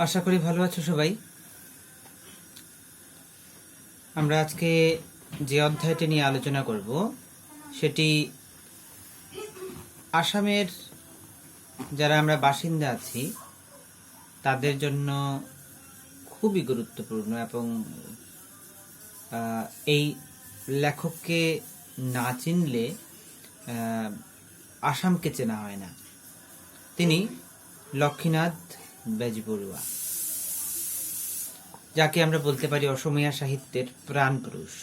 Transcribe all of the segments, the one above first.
আশা করি ভালো আছো সবাই। আমরা আজকে যে অধ্যায়টি নিয়ে আলোচনা করব সেটি আসামের যারা আমরা বাসিন্দা আছি তাদের জন্য খুবই গুরুত্বপূর্ণ এবং এই লেখককে না চিনলে আসামকে চেনা হয় না। তিনি লক্ষ্মীনাথ বেজবরুয়া, যাকে আমরা বলতে পারি অসমীয়া সাহিত্যের প্রাণ পুরুষ।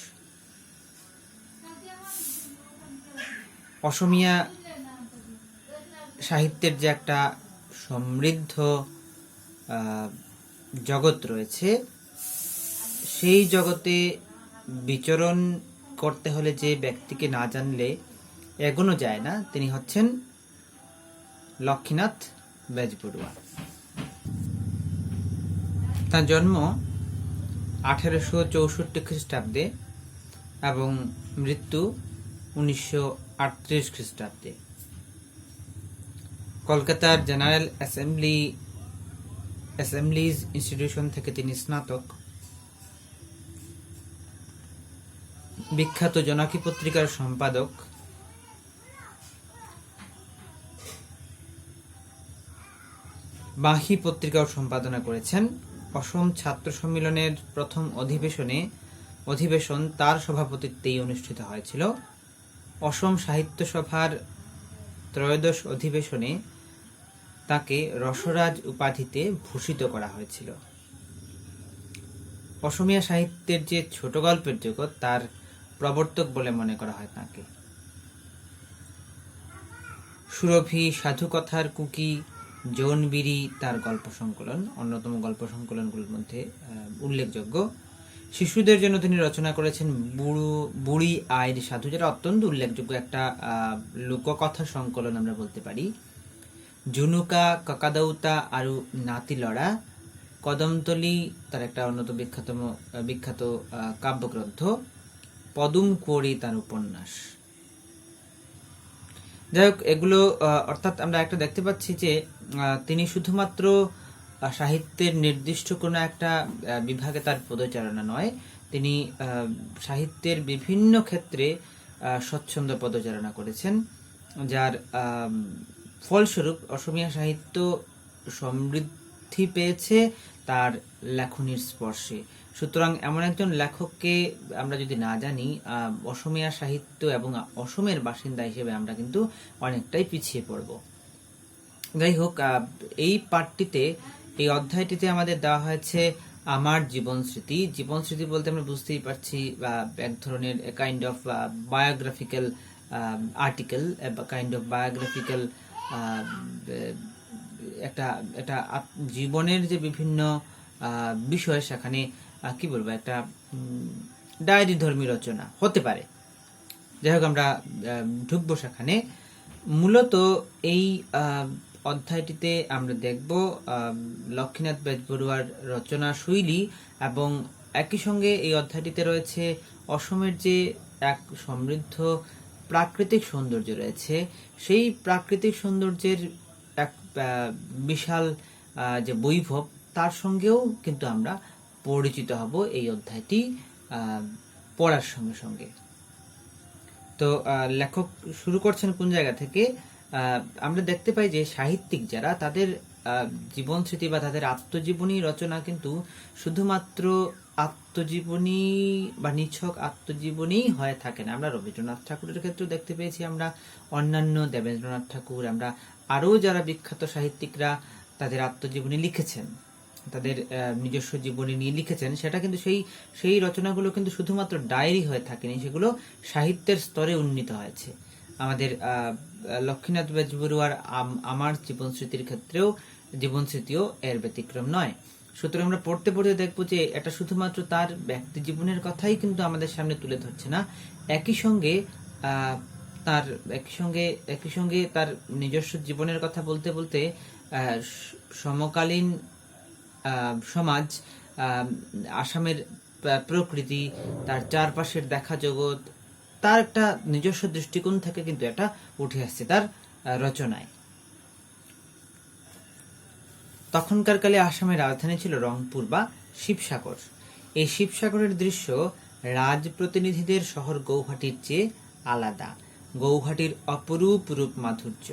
অসমীয়া সাহিত্যের যে একটা সমৃদ্ধ জগৎ রয়েছে, সেই জগতে বিচরণ করতে হলে যে ব্যক্তিকে না জানলে এগোনো যায় না, তিনি হচ্ছেন লক্ষ্মীনাথ বেজবরুয়া। তার জন্ম 1864 খ্রিস্টাব্দে এবং মৃত্যু 1938 খ্রিস্টাব্দে। কলকাতার জেনারেল অ্যাসেম্বলিজ ইনস্টিটিউশন থেকে তিনি স্নাতক। বিখ্যাত জোনাকি পত্রিকার সম্পাদক। বাঁহি পত্রিকাও সম্পাদনা করেছেন। অসম ছাত্র সম্মেলনের প্রথম অধিবেশন তার সভাপতিত্বেই অনুষ্ঠিত হয়েছিল। অসম সাহিত্য সভার ত্রয়োদশ অধিবেশনে তাকে রসরাজ উপাধিতে ভূষিত করা হয়েছিল। অসমীয়া সাহিত্যের যে ছোট গল্পের জগৎ, তার প্রবর্তক বলে মনে করা হয় তাকে। সুরভি, সাধুকথার কুকি, জৌনবিরি তার গল্প সংকলন, অন্যতম গল্প সংকলনগুলোর মধ্যে উল্লেখযোগ্য। শিশুদের জন্য তিনি রচনা করেছেন বুড়ি আইর সাধু, যেটা অত্যন্ত উল্লেখযোগ্য একটা লোককথা সংকলন আমরা বলতে পারি। জুনুকা, কাকাদাউতা আরু নাতি লড়া, কদমতলি তার একটা অন্যতম বিখ্যাত কাব্যগ্রন্থ। পদুম কুঁওরি তার উপন্যাস। যাই হোক, এগুলো অর্থাৎ আমরা একটা দেখতে পাচ্ছি যে তিনি শুধুমাত্র সাহিত্যের নির্দিষ্ট কোনো একটা বিভাগে তার পদচারণা নয়, তিনি সাহিত্যের বিভিন্ন ক্ষেত্রে স্বচ্ছন্দ পদচারণা করেছেন, যার ফলস্বরূপ অসমীয়া সাহিত্য সমৃদ্ধি পেয়েছে তার লেখনীর স্পর্শে। সুতরাং এমন একজন লেখককে আমরা যদি না জানি, অসমীয়া সাহিত্য এবং অসমের বাসিন্দা হিসেবে আমরা কিন্তু অনেকটাই পিছিয়ে পড়ব। যাই হোক, এই পাঠটিতে, এই অধ্যায়টিতে আমাদের দেওয়া হয়েছে আমার জীবনস্মৃতি। জীবনস্মৃতি বলতে আমরা বুঝতেই পারছি এক ধরনের kind of biographical article, kind of biographical একটা জীবনের যে বিভিন্ন বিষয়, সেখানে কি বলবো, একটা ডায়েরি ধর্মী রচনা হতে পারে। যাই হোক, আমরা ঢুকবো সেখানে। মূলত এই অধ্যায়টিতে আমরা দেখব লক্ষ্মীনাথ বেজবরুয়ার রচনা শৈলী, এবং একই সঙ্গে এই অধ্যায়টিতে রয়েছে অসমের যে এক সমৃদ্ধ প্রাকৃতিক সৌন্দর্য রয়েছে, সেই প্রাকৃতিক সৌন্দর্যের এক বিশাল যে বৈভব, তার সঙ্গেও কিন্তু আমরা পরিচিত হব এই অধ্যায়টি পড়ার সঙ্গে সঙ্গে। তো লেখক শুরু করছেন কোন জায়গা থেকে? আমরা দেখতে পাই যে সাহিত্যিক যারা, তাদের জীবনস্মৃতি বা তাদের আত্মজীবনী রচনা কিন্তু শুধুমাত্র আত্মজীবনী বা নিছক আত্মজীবনী হয়ে থাকে না। আমরা রবীন্দ্রনাথ ঠাকুরের ক্ষেত্রেও দেখতে পেয়েছি, আমরা অন্যান্য দেবেন্দ্রনাথ ঠাকুর, আমরা আরও যারা বিখ্যাত সাহিত্যিকরা তাদের আত্মজীবনী লিখেছেন, তাদের নিজস্ব জীবনী নিয়ে লিখেছেন, সেটা কিন্তু সেই রচনাগুলো কিন্তু শুধুমাত্র ডায়েরি হয়ে থাকেনি, সেগুলো সাহিত্যের স্তরে উন্নীত হয়েছে। আমাদের লক্ষ্মীনাথ বেজবরুয়ার আমার জীবনস্মৃতিও এর ব্যতিক্রম নয়। সুতরাং আমরা পড়তে পড়তে দেখবো যে এটা শুধুমাত্র তার ব্যক্তি জীবনের কথাই কিন্তু আমাদের সামনে তুলে ধরছে না, একই সঙ্গে তার নিজস্ব জীবনের কথা বলতে বলতে সমকালীন সমাজ, আসামের প্রকৃতি, তার চারপাশের দেখা জগৎ, তার একটা নিজস্ব দৃষ্টিকোণ থেকে কিন্তু এটা উঠে আসছে তার রচনায়। তখনকার কালে আসামের রাজধানী ছিল রংপুর বা শিবসাগর। এই শিবসাগরের দৃশ্য রাজপ্রতিনিধিদের শহর গৌহাটির চেয়ে আলাদা। গৌহাটির অপরূপ রূপ মাধুর্য,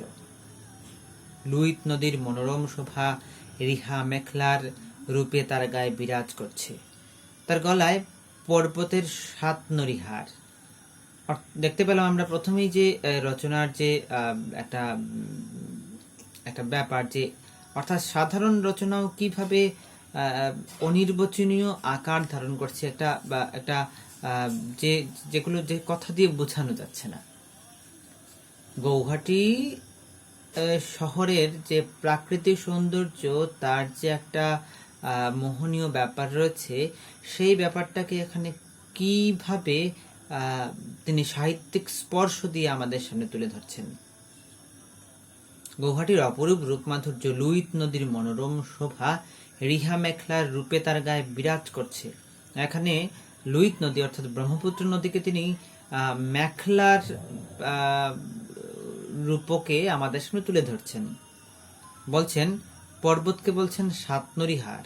লুইত নদীর মনোরম শোভা রিহা মেখলার রূপে তার গায়ে বিরাজ করছে। তার গলায় পর্বতের 7 নরিহার। দেখতে পেলাম আমরা প্রথমেই যে রচনার যে একটা ব্যাপার, যে অর্থাৎ সাধারণ রচনাও কিভাবে অনির্বচনীয় আকার ধারণ করছে, একটা যেগুলো যে কথা দিয়ে বোঝানো যাচ্ছে না। গৌহাটি শহরের যে প্রাকৃতিক সৌন্দর্য, তার যে একটা মোহনীয় ব্যাপার রয়েছে, সেই ব্যাপারটাকে এখানে কিভাবে তিনি সাহিত্যিক স্পর্শ দিয়ে আমাদের সামনে তুলে ধরছেন। গৌহাটির অপরূপ রূপমাধুর্য, লুইত নদীর মনোরম শোভা রিহা মেখলার রূপে তার গায়ে বিরাজ করছে। এখানে লুইত নদী অর্থাৎ ব্রহ্মপুত্র নদীকে তিনি মেখলার রূপকে আমাদের সামনে তুলে ধরছেন। বলছেন পর্বতকে বলছেন 7 নরিহার।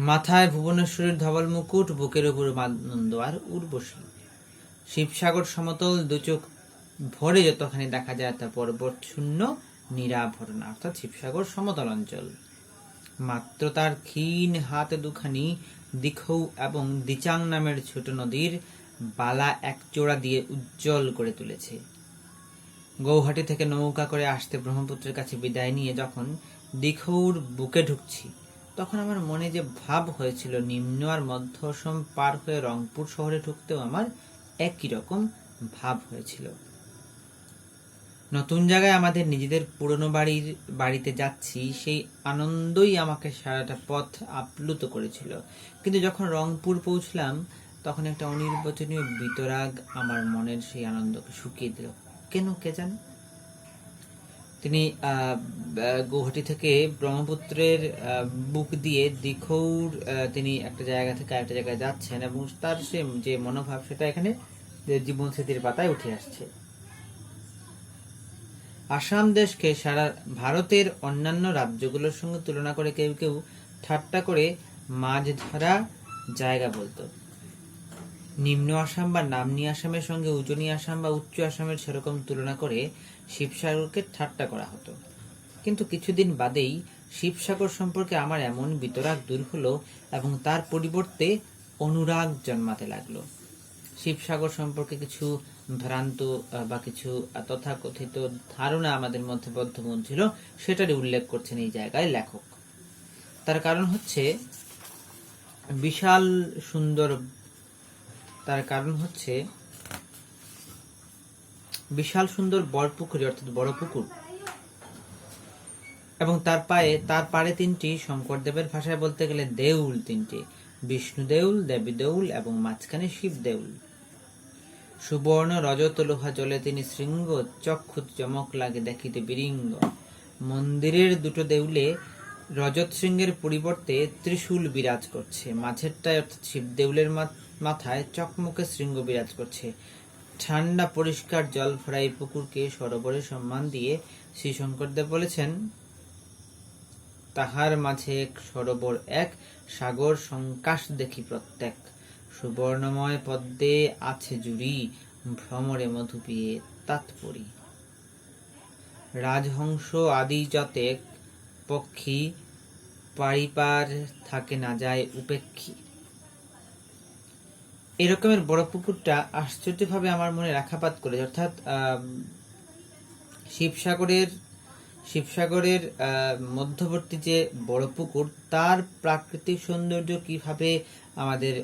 মাথায় ভুবনেশ্বরের ধবল মুকুট, বুকের উপর মানন্দ আর উর্বশী। শিবসাগর সমতল, দুচোখ ভরে যতখানি দেখা যায় তা পর্বত শূন্য নিরাভরণ, অর্থাৎ শিবসাগর সমতল অঞ্চল। মাত্র তার ক্ষীণ হাত দুখানি দিখৌ এবং দিচাং নামের ছোট নদীর বালা এক চোড়া দিয়ে উজ্জ্বল করে তুলেছে। গৌহাটি থেকে নৌকা করে আসতে ব্রহ্মপুত্রের কাছে বিদায় নিয়ে যখন দিখৌর বুকে ঢুকছি, তখন আমার মনে যে ভাব হয়েছিল, নিম্ন আর মধ্য অসম পার হয়ে রংপুর শহরে ঢুকতেও আমার একই রকম ভাব হয়েছিল। নতুন জায়গায় আমাদের নিজেদের পুরনো বাড়িতে যাচ্ছি, সেই আনন্দই আমাকে সারাটা পথ আপ্লুত করেছিল। কিন্তু যখন রংপুর পৌঁছলাম, তখন একটা অনির্বচনীয় বিতরাগ আমার মনের সেই আনন্দকে শুকিয়ে দিল। কেন কে জানে। তিনি গৌহাটি থেকে ব্রহ্মপুত্রের বুক দিয়ে দিখৌর তিনি একটা জায়গা থেকে আরেকটা জায়গায় যাচ্ছেন, এবং তার সে যে মনোভাব, সেটা এখানে জীবন স্মৃতির পাতায় উঠে আসছে। আসাম দেশকে সারা ভারতের অন্যান্য রাজ্যগুলোর সঙ্গে তুলনা করে কেউ কেউ ঠাট্টা করে মাঝ ধরা জায়গা বলতো। নিম্ন আসাম বা নামনি আসামের সঙ্গে উজনি আসাম বা উচ্চ আসামের সেরকম তুলনা করে শিবসাগরকে ঠাট্টা করা হতো। কিন্তু কিছুদিন বাদেই শিবসাগর সম্পর্কে আমার এমন বিতরাগ দূর হলো এবং তার পরিবর্তে অনুরাগ জন্মাতে লাগলো। শিবসাগর সম্পর্কে কিছু ভ্রান্ত বা কিছু তথাকথিত ধারণা আমাদের মধ্যে বদ্ধমূল ছিল, সেটারই উল্লেখ করছেন এই জায়গায় লেখক। তার কারণ হচ্ছে বিশাল সুন্দর বরপুকুরি, অর্থাৎ বড় পুকুর, এবং তার পাড়ে 3টি, শঙ্করদেবের ভাষায় বলতে গেলে দেউল 3টি, বিষ্ণু দেউল, দেবী দেউল এবং মাঝখানে শিব দেউল। সুবর্ণ রজত লোহা জলে তিনি শৃঙ্গ, চক্ষু চমক লাগে দেখিতে বিরিঙ্গ। মন্দিরের 2টো দেউলে রজত শৃঙ্গের পরিবর্তে ত্রিশূল বিরাজ করছে। মাঝেরটায় অর্থাৎ শিব দেউলের মাথায় চকমকে শৃঙ্গ বিরাজ করছে। ঠান্ডা পরিষ্কার জল ভরা এই পুকুরকে সরোবরে সম্মান দিয়ে শ্রী শঙ্করদেব বলেছেন, তাহার মাঝে এক সরোবর, এক সাগর সংকাশ দেখি প্রত্যেক। সুবর্ণময় পদ্মে আছে জুড়ি, ভ্রমরে মধু পিয়ে তাৎপরি। রাজহংস আদি যতেক পক্ষী, পারিপার থাকে না যায় উপেক্ষী। এরকমের বড় পুকুরটা আশ্চর্যভাবে আমার মনে রাখাপাত করে, অর্থাৎ শিবসাগরের মধ্যবর্তী যে বড় পুকুর, তার প্রাকৃতিক সৌন্দর্য কিভাবে আমাদের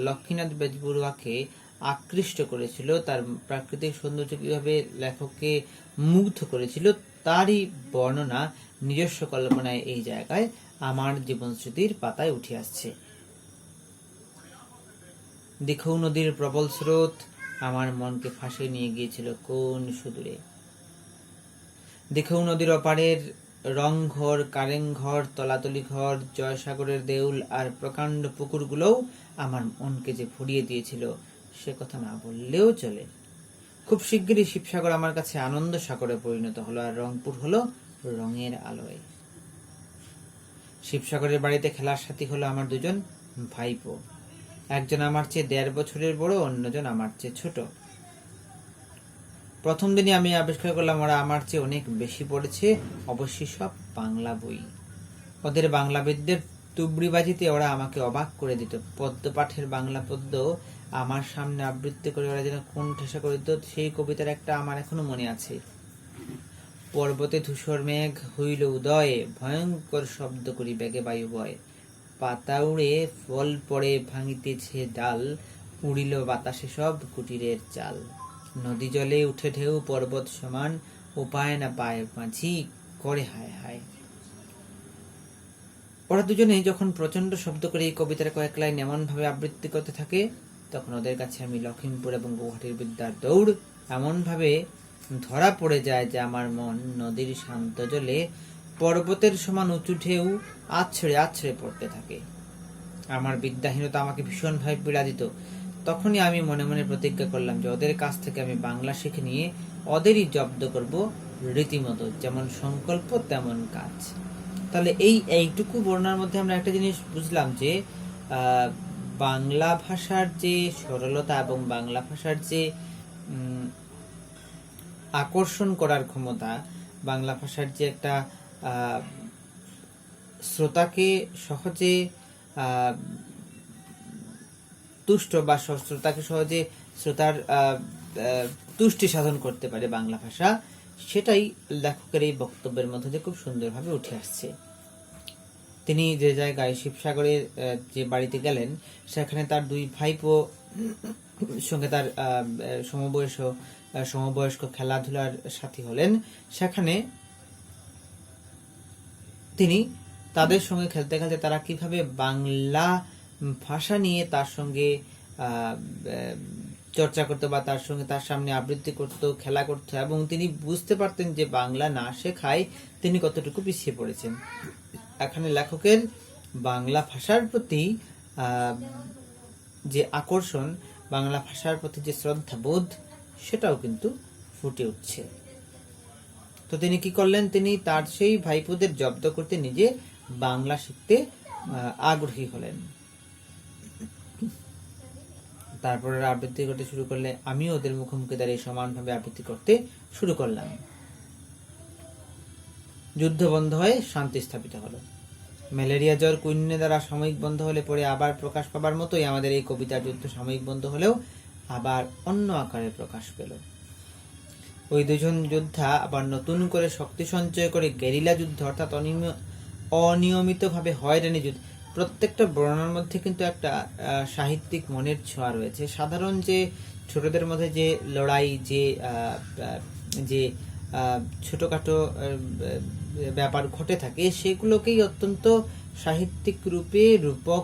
লক্ষ্মীনাথ বেজবরুয়াকে আকৃষ্ট করেছিল, তার প্রাকৃতিক সৌন্দর্য কিভাবে লেখককে মুগ্ধ করেছিল, তারই বর্ণনা নিজস্ব কল্পনায় এই জায়গায় আমার জীবন স্মৃতির পাতায় উঠে আসছে। দিখৌ নদীর প্রবল স্রোত আমার মনকে ফাঁসে নিয়ে গিয়েছিল কোন সুদূরে। দিখৌ নদীর অপারের রংঘর, কারেংঘর, তলাতলি ঘর, জয়সাগরের দেউল আর প্রকাণ্ড পুকুরগুলোও আমার মনকে যে ভরিয়ে দিয়েছিল, সে কথা না বললেও চলে। খুব শিগগিরই শিবসাগর আমার কাছে আনন্দ সাগরে পরিণত হলো, আর রংপুর হলো রঙের আলোয়। শিবসাগরের বাড়িতে খেলার সাথী হলো আমার দুজন ভাইপো, একজন আমার চেয়ে 1.5 বছরের বড়, অন্যজন আমার চেয়ে ছোট। প্রথম দিনই আমি আবিষ্কার করলাম ওরা আমার চেয়ে অনেক বেশি পড়েছে, অবশ্যই সব বাংলা বই। ওদের বাংলাবিদদের তুবড়িবাজিতে ওরা আমাকে অবাক করে দিত। পদ্য পাঠের বাংলা পদ্য আমার সামনে আবৃত্তি করে ওরা যেন কোন ঠেসা করে দিত, সেই কবিতার একটা আমার এখনো মনে আছে। পর্বতে ধূসর মেঘ হইল উদয়, ভয়ঙ্কর শব্দ করি বেগে বায়ু বয়। পাতা উড়ে ফল পড়ে ভাঙিতেছে ডাল, উড়িল বাতাসে সব কুটিরের চাল। নদী জলে উঠে ঢেউ পর্বত সমান, উপায় না পায় মাঝি করে হায় হায়। ওরা দুজনে যখন প্রচন্ড শব্দ করে এই কবিতার কয়েক লাইন এমন ভাবে আবৃত্তি করতে থাকে, তখন ওদের কাছে আমি লখিমপুর এবং গুয়াহাটির বিদ্যার দৌড় এমন ভাবে ধরা পড়ে যায় যে আমার মন নদীর শান্ত জলে পর্বতের সমান উঁচু ঢেউ আছড়ে আছড়ে পড়তে থাকে। আমার বিদ্যাহীনতা আমাকে ভীষণভাবে পীড়া দিত। তখনই আমি মনে মনে প্রতিজ্ঞা করলাম যে ওদের কাছ থেকে আমি বাংলা শিখে নিয়ে ওদেরই জব্দ করব রীতিমতো, যেমন সংকল্প তেমন কাজ। তাহলে এইটুকু বর্ণনার মধ্যে আমরা একটা জিনিস বুঝলাম যে বাংলা ভাষার যে সরলতা এবং বাংলা ভাষার যে আকর্ষণ করার ক্ষমতা, বাংলা ভাষার যে একটা শ্রোতাকে সহজে তুষ্ট বা শ্রোতাকে সহজে শ্রোতার তুষ্টি সাধন করতে পারে বাংলা ভাষা, সেটাই লেখকের এই বক্তব্যের মধ্যে দিয়ে খুব সুন্দরভাবে উঠে আসছে। তিনি যে জায়গায় শিবসাগরের যে বাড়িতে গেলেন, সেখানে তার দুই ভাইপো সঙ্গে তার সমবয়স্ক খেলাধুলার সাথী হলেন। সেখানে তিনি তাদের সঙ্গে খেলতে খেলতে তারা কিভাবে বাংলা ভাষা নিয়ে তার সঙ্গে চর্চা করতো বা তার সামনে আবৃত্তি করতো, খেলা করতো, এবং তিনি বুঝতে পারতেন যে বাংলা না শেখায় তিনি কতটুকু পিছিয়ে পড়েছেন। এখানে লেখকের বাংলা ভাষার প্রতি যে আকর্ষণ, বাংলা ভাষার প্রতি যে শ্রদ্ধাবোধ, সেটাও কিন্তু ফুটে উঠছে। তো তিনি কি করলেন, তিনি তার সেই ভাইপোদের জব্দ করতে নিজে বাংলা শিখতে আগ্রহী হলেন। তারপরে আবৃত্তি করতে শুরু করলে আমিও ওদের মুখোমুখি দাঁড়িয়ে সমানভাবে আবৃত্তি করতে শুরু করলাম। যুদ্ধ বন্ধ হয়ে শান্তি স্থাপিত হলো। ম্যালেরিয়া জ্বর কুইন্নে দ্বারা সাময়িক বন্ধ হলে পরে আবার প্রকাশ পাবার মতোই আমাদের এই কবিতার যুদ্ধ সাময়িক বন্ধ হলেও আবার অন্য আকারে প্রকাশ পেল। ওই দুজন যোদ্ধা আবার নতুন করে শক্তি সঞ্চয় করে গেরিলা যুদ্ধ অর্থাৎ অনিয়মিতভাবে হয়রানি যুদ্ধ। প্রত্যেকটা বর্ণনার মধ্যে কিন্তু একটা সাহিত্যিক মনের ছোঁয়া রয়েছে। সাধারণ যে ছোটদের মধ্যে যে লড়াই, যে ছোটখাটো ব্যাপার ঘটে থাকে, সেগুলোকেই অত্যন্ত সাহিত্যিক রূপে, রূপক,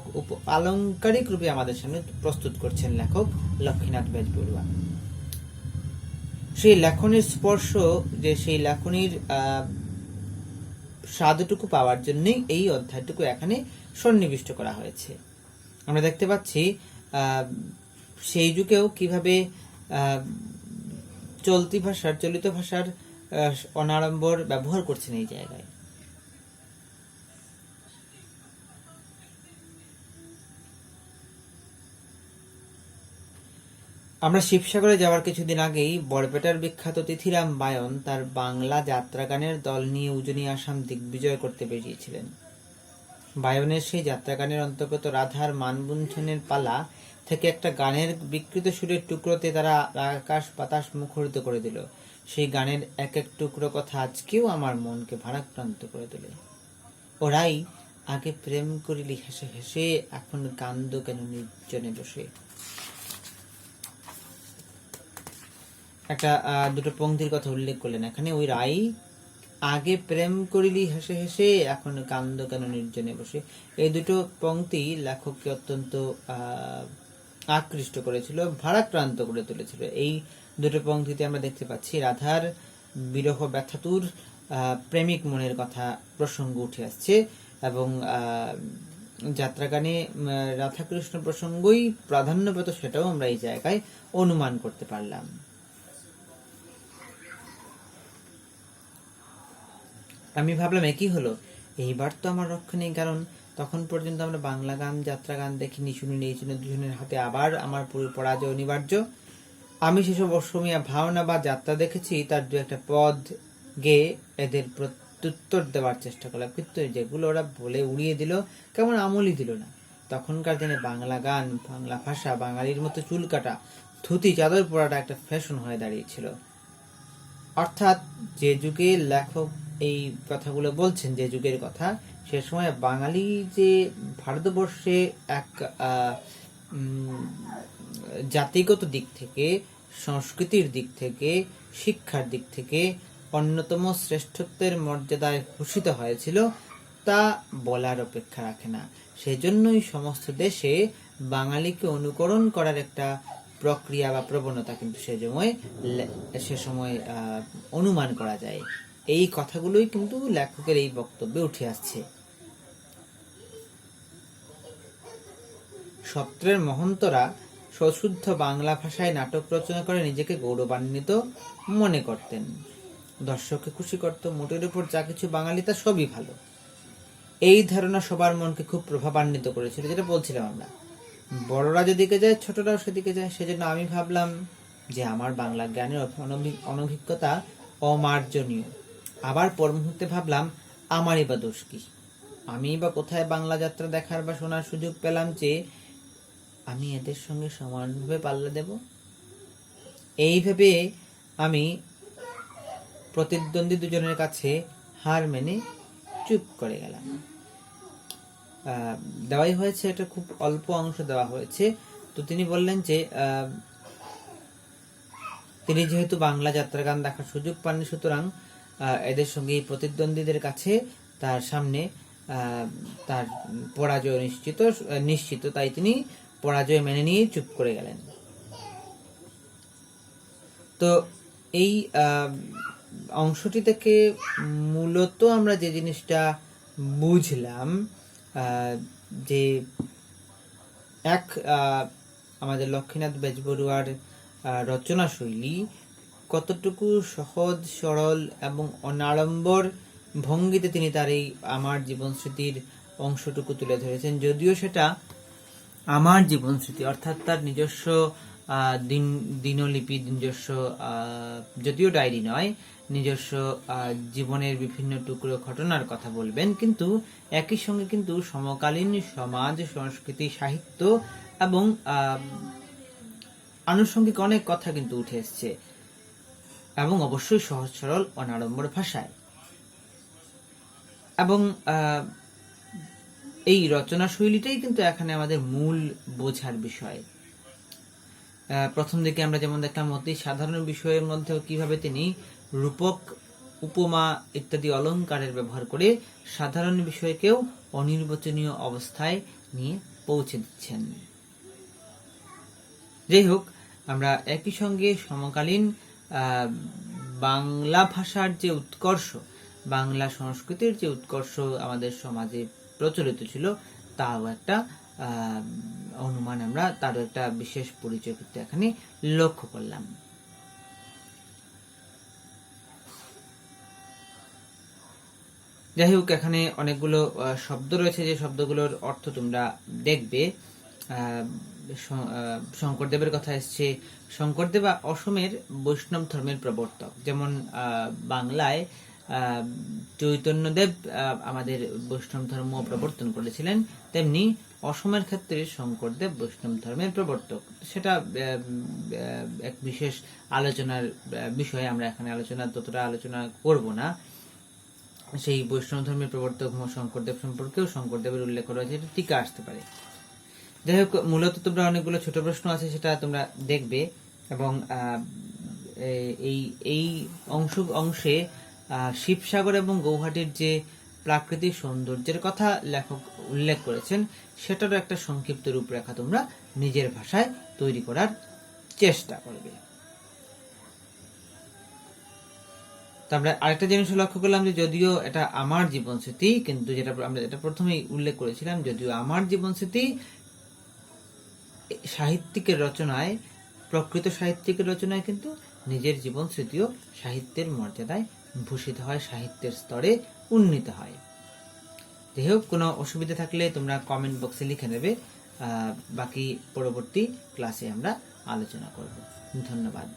আলংকারিক রূপে আমাদের সামনে প্রস্তুত করছেন লেখক লক্ষ্মীনাথ বেজবরুয়া। সেই লেখনের স্পর্শ, যে সেই লেখনির স্বাদটুকু পাওয়ার জন্যই এই অধ্যায়টুকু এখানে সন্নিবিষ্ট করা হয়েছে। আমরা দেখতে পাচ্ছি সেই যুগেও কিভাবে চলিত ভাষার অনাড়ম্বর ব্যবহার করছেন এই জায়গায়। আমরা শিবসাগরে যাওয়ার কিছুদিন আগেই বরপেটার বিখ্যাত তিথিরাম বায়ন তার বাংলা যাত্রাগানের দল নিয়ে উজনি আসাম দিগ্বিজয় করতে বেরিয়েছিলেন। বায়নের সেই যাত্রাগানের অন্তর্গত রাধার মানবুঞ্ছনের পালা থেকে একটা গানের বিকৃত সুরের টুকরোতে তারা আকাশ বাতাস মুখরিত করে দিল। সেই গানের এক এক টুকরো কথা আজকেও আমার মনকে ভারাক্রান্ত করে তোলে। ওরাই আগে প্রেম করিলি হেসে হেসে, এখন কান্দ কেন নির্জনে বসে। একটা দুটো পংক্তির কথা উল্লেখ করলেন এখানে। ওই রাই আগে প্রেম করিলি হেসে হেসে, এখন কান্দ কেন নির্জনে বসে। এই দুটো পংক্তি লেখককে অত্যন্ত আকৃষ্ট করেছিল, ভারাক্রান্ত করে তুলেছিল। এই দুটো পংক্তিতে আমরা দেখতে পাচ্ছি রাধার বিরহ ব্যথাতুর প্রেমিক মনের কথা প্রসঙ্গ উঠে আসছে, এবং যাত্রাগানে রাধাকৃষ্ণ প্রসঙ্গই প্রাধান্য পেত, সেটাও আমরা এই জায়গায় অনুমান করতে পারলাম। আমি ভাবলাম একই হলো, এইবার তো আমার রক্ষা নেই, কারণ তখন পর্যন্ত আমরা বাংলা গান, যাত্রা গান দেখিনি, শুনিনি, এই জন্য দুজনের হাতে আবার আমার পুরো পরাজয় অনিবার্য। আমি সেসব অসমীয়া ভাওনা বা যাত্রা দেখেছি, তার দু একটা পদ গেয়ে এদের প্রত্যুত্তর দেওয়ার চেষ্টা করলাম, কিন্তু যেগুলো ওরা বলে উড়িয়ে দিল, কেমন আমলই দিল না। তখনকার দিনে বাংলা গান, বাংলা ভাষা, বাঙালির মতো চুল কাটা, ধুতি চাদর পরাটা একটা ফ্যাশন হয়ে দাঁড়িয়েছিল। অর্থাৎ যে যুগে লেখক এই কথাগুলো বলছেন, যে যুগের কথা, সে সময় বাঙালি যে ভারতবর্ষে এক জাতিগত দিক থেকে, সংস্কৃতির দিক থেকে, শিক্ষার দিক থেকে অন্যতম শ্রেষ্ঠত্বের মর্যাদায় ভূষিত হয়েছিল, তা বলার অপেক্ষা রাখে না। সেজন্যই সমস্ত দেশে বাঙালিকে অনুকরণ করার একটা প্রক্রিয়া বা প্রবণতা কিন্তু সে সময় অনুমান করা যায়। এই কথাগুলোই কিন্তু লেখকের এই বক্তব্যে উঠে আসছে। সত্রের মহন্তরা সশুদ্ধ বাংলা ভাষায় নাটক রচনা করে নিজেকে গৌরবান্বিত মনে করতেন, দর্শককে খুশি করত। মোটের উপর যা কিছু বাঙালি তা সবই ভালো, এই ধারণা সবার মনকে খুব প্রভাবান্বিত করেছিল। যেটা বলছিলাম আমরা, বড়রা যেদিকে যায় ছোটরাও সেদিকে যায়। সেজন্য আমি ভাবলাম যে আমার বাংলা জ্ঞানের অনভিজ্ঞতা অমার্জনীয়। আবার পর মুহূর্তে ভাবলাম, আমারই বা দোষ কি? আমি বা কোথায় বাংলা যাত্রা দেখার বা শোনার সুযোগ পেলাম যে আমি এদের সঙ্গে সমানভাবে পাল্লা দেব? এই ভেবে আমি প্রতিদ্বন্দ্বী দুজনের কাছে হার মেনে চুপ করে গেলাম। দেওয়াই হয়েছে, এটা খুব অল্প অংশ দেওয়া হয়েছে। তো তিনি বললেন যে তিনি যেহেতু বাংলা যাত্রা গান দেখার সুযোগ পাননি, সুতরাং এদের সঙ্গে প্রতিদ্বন্দ্বীদের কাছে তার সামনে তার পরাজয় নিশ্চিত, তাই তিনি পরাজয় মেনে নিয়ে চুপ করে গেলেন। তো এই অংশটি থেকে মূলত আমরা যে জিনিসটা বুঝলাম, যে আমাদের লক্ষ্মীনাথ বেজবরুয়ার রচনা শৈলী কতটুকু সহজ সরল এবং অনাড়ম্বর ভঙ্গিতে তিনি তার এই আমার জীবন স্মৃতির অংশটুকু তুলে ধরেছেন। যদিও সেটা আমার জীবন স্মৃতি, অর্থাৎ তার নিজস্ব দিনলিপি, নিজস্ব যদিও ডায়েরি নয়, নিজস্ব জীবনের বিভিন্ন টুকরো ঘটনার কথা বলবেন, কিন্তু একই সঙ্গে কিন্তু সমকালীন সমাজ, সংস্কৃতি, সাহিত্য এবং আনুষঙ্গিক অনেক কথা কিন্তু উঠে এসছে, এবং অবশ্যই সহজ সরল অনাড়ম্বর ভাষায়। এবং এই রচনা শৈলীটাই কিন্তু এখানে আমাদের মূল বোঝার বিষয়। প্রথম দিকে আমরা যেমন দেখলাম অতি সাধারণ বিষয়ের মধ্যেও কিভাবে তিনি রূপক, উপমা ইত্যাদি অলঙ্কারের ব্যবহার করে সাধারণ বিষয়কেও অনির্বচনীয় অবস্থায় নিয়ে পৌঁছে দিচ্ছেন। যাই হোক, আমরা একই সঙ্গে সমকালীন বাংলা ভাষার যে উৎকর্ষ, বাংলা সংস্কৃতির যে উৎকর্ষ আমাদের সমাজে প্রচলিত ছিল, তাও একটা অনুমান, আমরা তারও একটা বিশেষ পরিচয় কিন্তু এখানে লক্ষ্য করলাম। যাই হোক, এখানে অনেকগুলো শব্দ রয়েছে, যে শব্দগুলোর অর্থ তোমরা দেখবে। শঙ্করদেবের কথা এসছে। শঙ্করদেব অসমের বৈষ্ণব ধর্মের প্রবর্তক। যেমন বাংলায় চৈতন্যদেব আমাদের বৈষ্ণব ধর্ম প্রবর্তন করেছিলেন, তেমনি অসমের ক্ষেত্রে শঙ্করদেব বৈষ্ণব ধর্মের প্রবর্তক। সেটা এক বিশেষ আলোচনার বিষয়, আমরা এখানে ততটা আলোচনা করব না। সেই বৈষ্ণব ধর্মের প্রবর্তক শঙ্করদেব সম্পর্কেও শঙ্করদেবের উল্লেখ করা হয়েছে, এটা টিকা আসতে পারে। যাই হোক, মূলত তোমরা অনেকগুলো ছোট প্রশ্ন আছে, সেটা তোমরা দেখবে। এবং এই অংশে শিবসাগর এবং গৌহাটির যে প্রাকৃতিক সৌন্দর্যের কথা লেখক উল্লেখ করেছেন, সেটারও একটা সংক্ষিপ্ত রূপরেখা তোমরা নিজের ভাষায় তৈরি করার চেষ্টা করবে। আমরা আরেকটা জিনিস লক্ষ্য করলাম, যে যদিও এটা আমার জীবন স্মৃতি, কিন্তু আমরা এটা প্রথমেই উল্লেখ করেছিলাম, যদিও আমার জীবন স্মৃতি, সাহিত্যিকের রচনায়, প্রকৃত সাহিত্যিকের রচনায় কিন্তু নিজের জীবন স্মৃতিও সাহিত্যের মর্যাদায় ভূষিত হয়, সাহিত্যের স্তরে উন্নীত হয়। যাই হোক, কোনো অসুবিধা থাকলে তোমরা কমেন্ট বক্সে লিখে নেবে, বাকি পরবর্তী ক্লাসে আমরা আলোচনা করব। ধন্যবাদ।